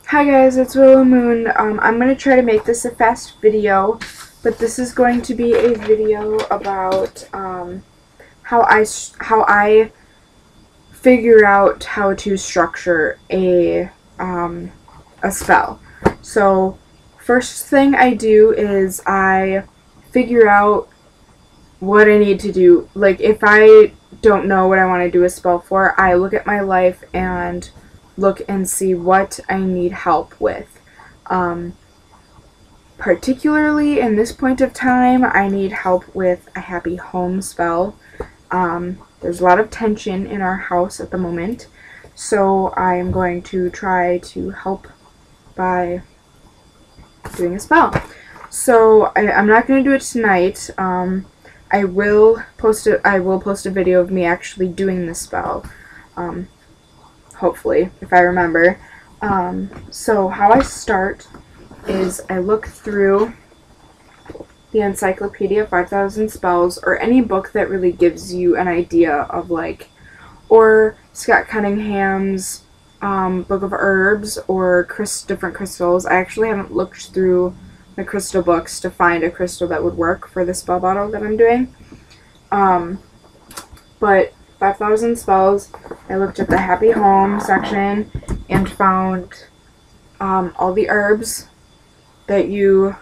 Hi guys, it's Willow Moon. I'm going to try to make this a fast video, but this is going to be a video about how I figure out how to structure a spell. So first thing I do is I figure out what I need to do. Like if I don't know what I want to do a spell for, I look at my life and look and see what I need help with. Particularly in this point of time, I need help with a happy home spell. There's a lot of tension in our house at the moment, so I am going to try to help by doing a spell. So I'm not going to do it tonight. I will post a video of me actually doing this spell. Hopefully, if I remember. So how I start is I look through the Encyclopedia 5,000 Spells, or any book that really gives you an idea of or Scott Cunningham's Book of Herbs, or different crystals. I actually haven't looked through the crystal books to find a crystal that would work for the spell bottle that I'm doing. But 5,000 Spells, I looked at the Happy Home section and found all the herbs that you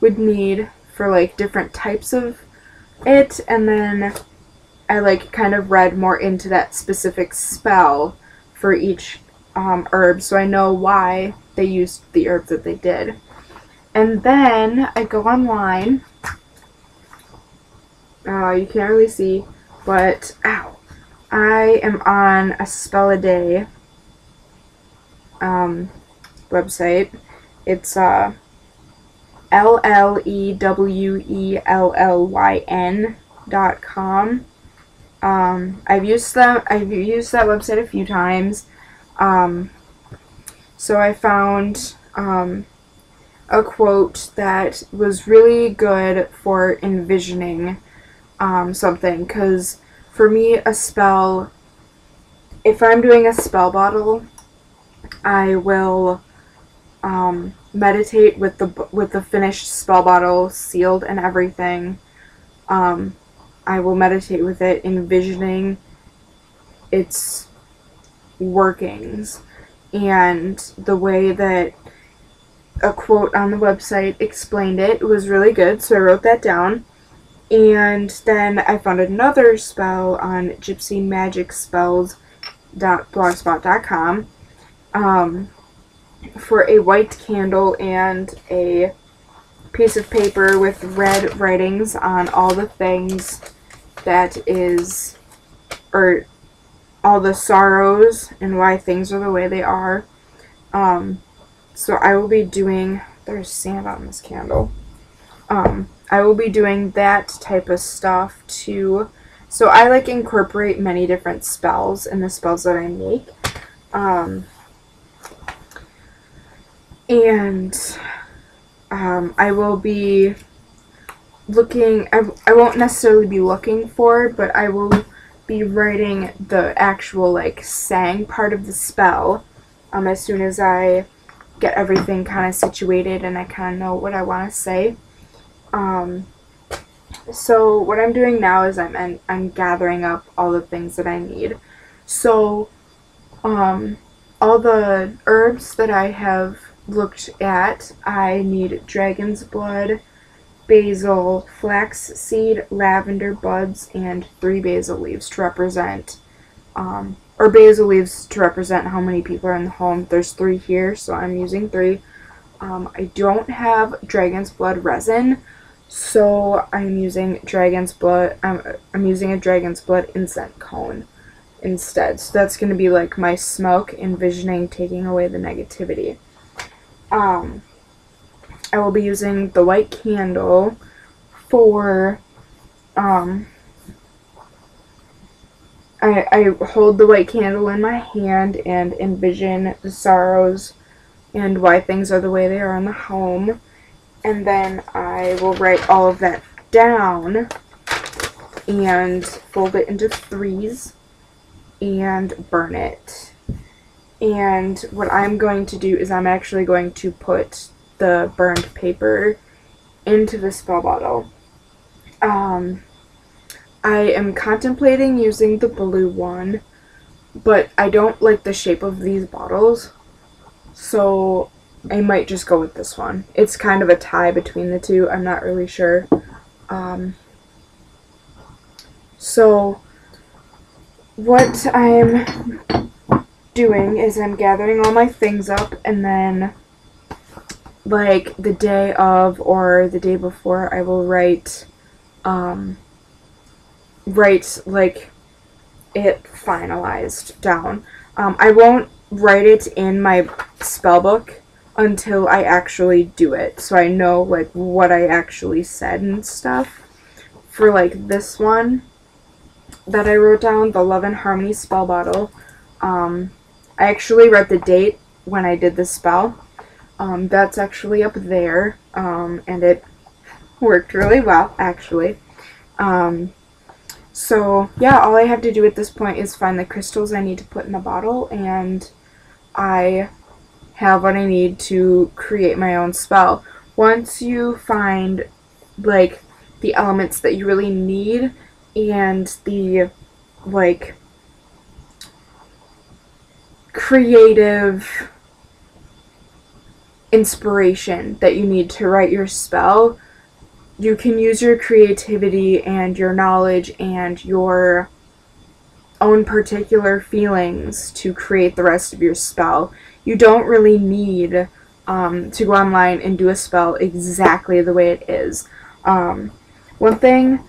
would need for different types of it, and then I kind of read more into that specific spell for each herb, so I know why they used the herbs that they did. And then I go online. You can't really see, but I am on a Spell a Day website. It's LLEWELLYN.com. I've used that website a few times. So I found a quote that was really good for envisioning something, because for me, a spell, if I'm doing a spell bottle, I will meditate with the finished spell bottle sealed and everything. I will meditate with it, envisioning its workings, and the way that a quote on the website explained it was really good, so I wrote that down. And then I found another spell on gypsymagic-spells.blogspot.com for a white candle and a piece of paper with red writings on all the things or all the sorrows and why things are the way they are. So I will be doing, there's sand on this candle. I will be doing that type of stuff too. So I incorporate many different spells in the spells that I make. I will be looking, I won't necessarily be looking for, but I will be writing the actual sang part of the spell as soon as I get everything kind of situated and I kind of know what I want to say. So what I'm doing now is I'm gathering up all the things that I need. So all the herbs that I have looked at, I need dragon's blood, basil, flaxseed, lavender buds, and 3 basil leaves to represent, or basil leaves to represent how many people are in the home. There's 3 here, so I'm using 3. I don't have dragon's blood resin, so I'm using dragon's blood. I'm using a dragon's blood incense cone instead. So that's going to be my smoke, envisioning taking away the negativity. I will be using the white candle for, I hold the white candle in my hand and envision the sorrows and why things are the way they are in the home. And then I will write all of that down and fold it into 3s and burn it. And what I'm going to do is I'm actually going to put the burned paper into the spell bottle. I am contemplating using the blue one, but I don't like the shape of these bottles, so I might just go with this one. It's kind of a tie between the two. I'm not really sure. So what I'm doing is I'm gathering all my things up, and then like the day of or the day before I will write like it finalized down. I won't write it in my spell book until I actually do it, so I know like what I actually said and stuff. For like this one that I wrote down, the Love and Harmony spell bottle, I actually read the date when I did this spell. That's actually up there, and it worked really well, actually. So, yeah, all I have to do at this point is find the crystals I need to put in the bottle, and I have what I need to create my own spell. Once you find, like, the elements that you really need and the, like, creative inspiration that you need to write your spell, you can use your creativity and your knowledge and your own particular feelings to create the rest of your spell. You don't really need to go online and do a spell exactly the way it is. One thing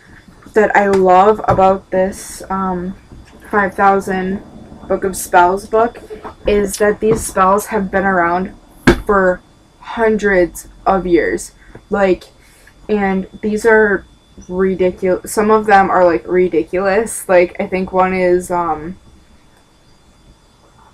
that I love about this 5,000 Book of Spells book is that these spells have been around for hundreds of years. Like, and these are ridiculous. Some of them are like ridiculous. Like, I think one is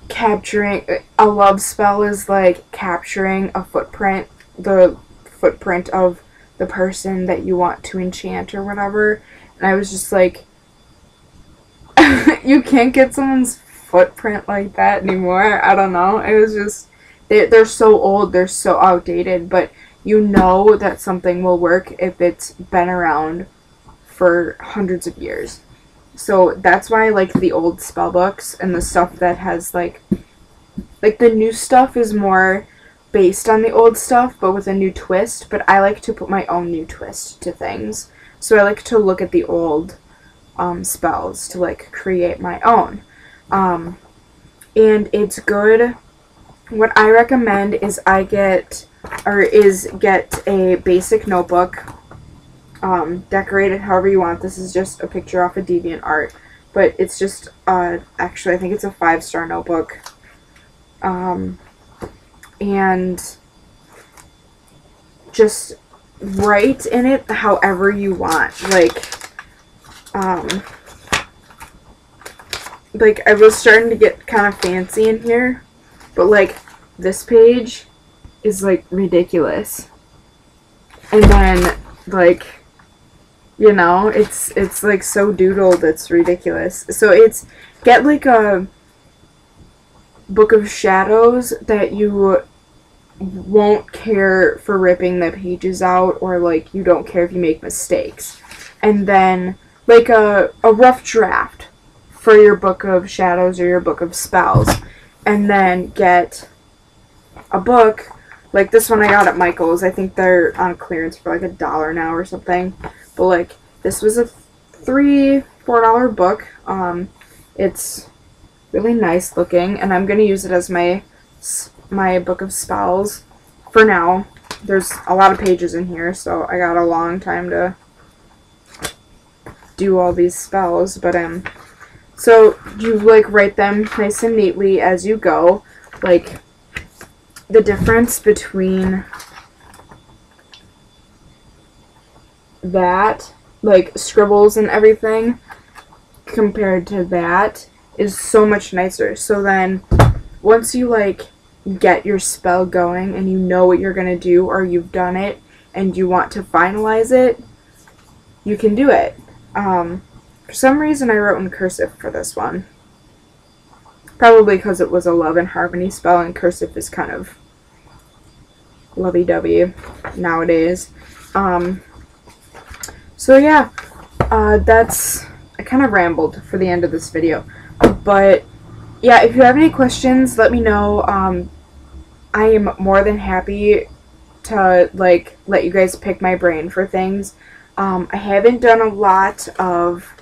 capturing a love spell is like capturing a footprint, the footprint of the person that you want to enchant or whatever. And I was just like, you can't get someone's footprint like that anymore. I don't know. It was just, they're so old, they're so outdated, but you know that something will work if it's been around for hundreds of years. So that's why I like the old spell books and the stuff that has like the new stuff is more based on the old stuff but with a new twist, but I like to put my own new twist to things. So I like to look at the old spells to like create my own. And it's good. What I recommend is get a basic notebook, decorate it however you want. This is just a picture off of DeviantArt, but it's just, actually I think it's a 5-star notebook, and just write in it however you want, like I was starting to get kind of fancy in here, but like this page is like ridiculous, and then like, you know, it's like so doodled, it's ridiculous. So it's, get like a book of shadows that you won't care for ripping the pages out, or like you don't care if you make mistakes, and then like a rough draft for your book of shadows or your book of spells, and then get a book like this one I got at Michael's. I think they're on clearance for like $1 now or something, but like this was a $3-4 book. It's really nice looking, and I'm gonna use it as my book of spells for now. There's a lot of pages in here, so I got a long time to do all these spells, but so you like write them nice and neatly as you go. Like the difference between that, like scribbles and everything, compared to that is so much nicer. So then once you like get your spell going and you know what you're gonna do, or you've done it and you want to finalize it, you can do it. For some reason I wrote in cursive for this one. Probably because it was a love and harmony spell, and cursive is kind of lovey-dovey nowadays. So yeah, I kind of rambled for the end of this video. But yeah, if you have any questions, let me know. I am more than happy to like let you guys pick my brain for things. I haven't done a lot of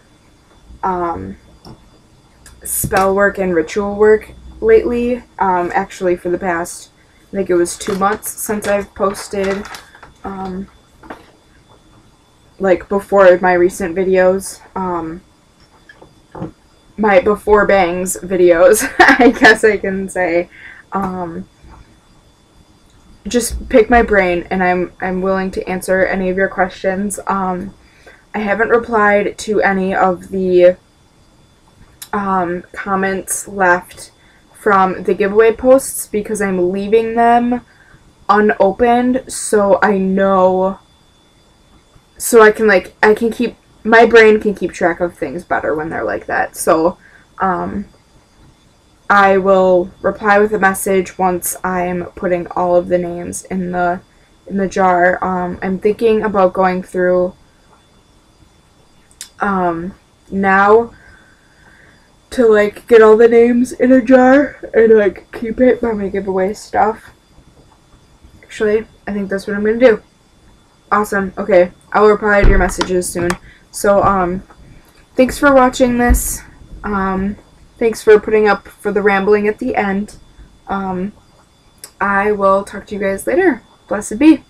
spell work and ritual work lately. Actually, for the past, I think it was 2 months since I've posted, like, before my recent videos, my before bangs videos, I guess I can say. Just pick my brain, and I'm willing to answer any of your questions. I haven't replied to any of the comments left from the giveaway posts because I'm leaving them unopened, so I know, so I can keep, my brain can keep track of things better when they're like that. So I will reply with a message once I'm putting all of the names in the jar. I'm thinking about going through now to like get all the names in a jar and like keep it when we give away stuff. Actually, I think that's what I'm gonna do. Awesome. Okay, I'll reply to your messages soon. So thanks for watching this. Thanks for putting up for the rambling at the end. I will talk to you guys later. Blessed be.